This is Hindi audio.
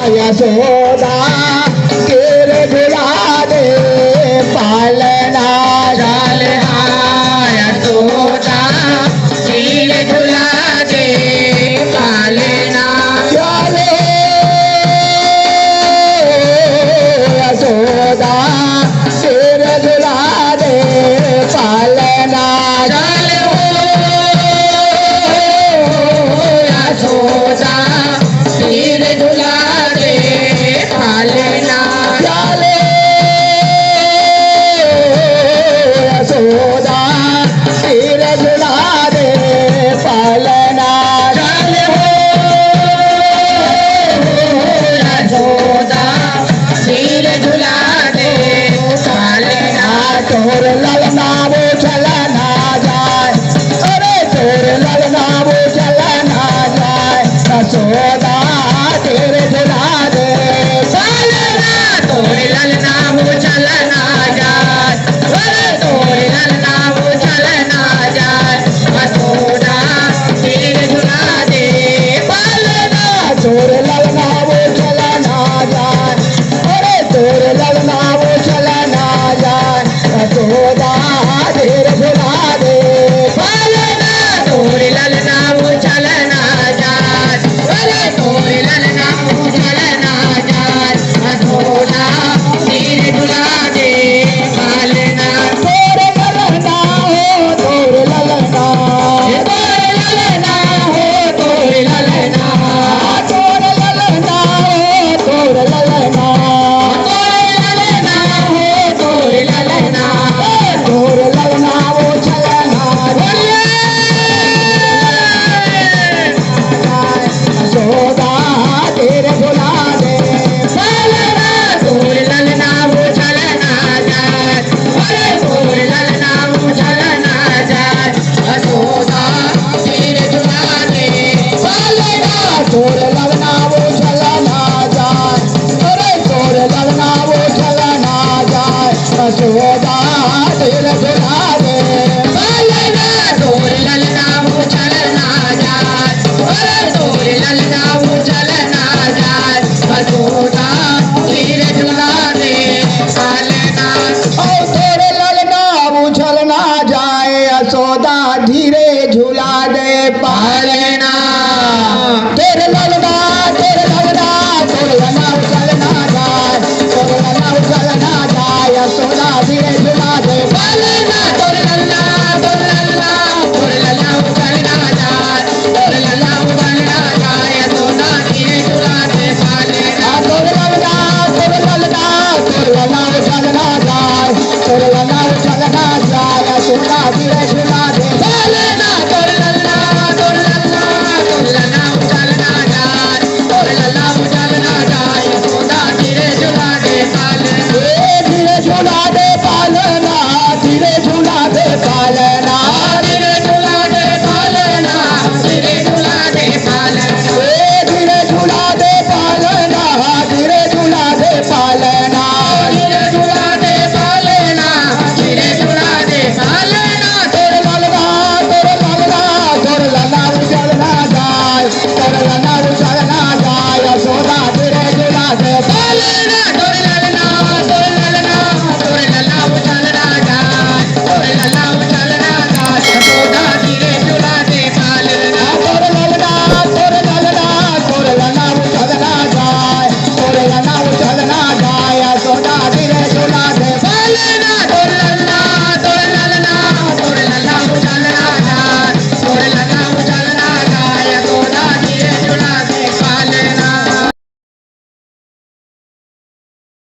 यशोदा गिर झुला दे पालना जाल यशोदा गिर झुला दे पालना जाले यशोदा गिर झुला दे पालना जाल यशोदा गिर झुला पालना जाले यशोदा गिर झुला दे पालना जाले यशोदा गिर झुला दे पालना तोर ललना वो चलना जाए अरे तोर ललना वो चलना जाए यशोदा गिर झुला दे तोरे ललना वो चलना जाए अरे तोरे ललना वो चलना जाए यशोदा गिर झुला दे पालना तोरे ललना वो चलना जाए अरे तोरे ललना वो चलना जाए यशोदा गिर झुला दे पालना तोरे ललना वो चलना जाए अरे तोरे ललना वो चलना जाए यशोदा गिर झुला दे पालना तोरे ललना हो तोरे ललना तोरे ललना हो तोरे ललना तोरे ललना हो तोरे ललना तोरे ललना हो तोरे ललना तोरे ललना वो चलना यशोदा गिर झुला दे पालना तोरे ललना वो चलना जाए अरे तोरे ललना वो चलना जाए यशोदा गिर झुला दे पालना तोरे ललना वो चलना जाए अरे तोरे ललना वो चलना जाए यशोदा गिर झुला दे पालना तोरे ललना वो चलना जाए अरे तोरे ललना वो चलना जाए यशोदा गिर झुला दे पालना ओ तोरे ललना वो चलना जाए यशोदा धीरे झुला दे पालना तेरे ललना तोरे ललना चलना जाए तोरे ललना चलना जाए यशोदा धीरे झुला दे पालना तोरे ललना चलना जाए तोरे ललना चलना जाए यशोदा धीरे झुला दे पालना तोरे ललना चलना जाए तोरे ललना चलना जाए यशोदा धीरे झुला दे पालना तोरे ललना चलना जाए तोरे ललना चलना जाए यशोदा धीरे झुला दे पालना धीरे झुला दे पालना धीरे झुला दे पालना धीरे झुला दे पालना धीरे झुला दे पालना धीरे झुला दे पालना धीरे झुला दे पालना धीरे झुला दे पालना धीरे झुला दे पालना तोरे ललना चलना जाए तोरे ललना चलना जाए यशोदा धीरे झुला दे पालना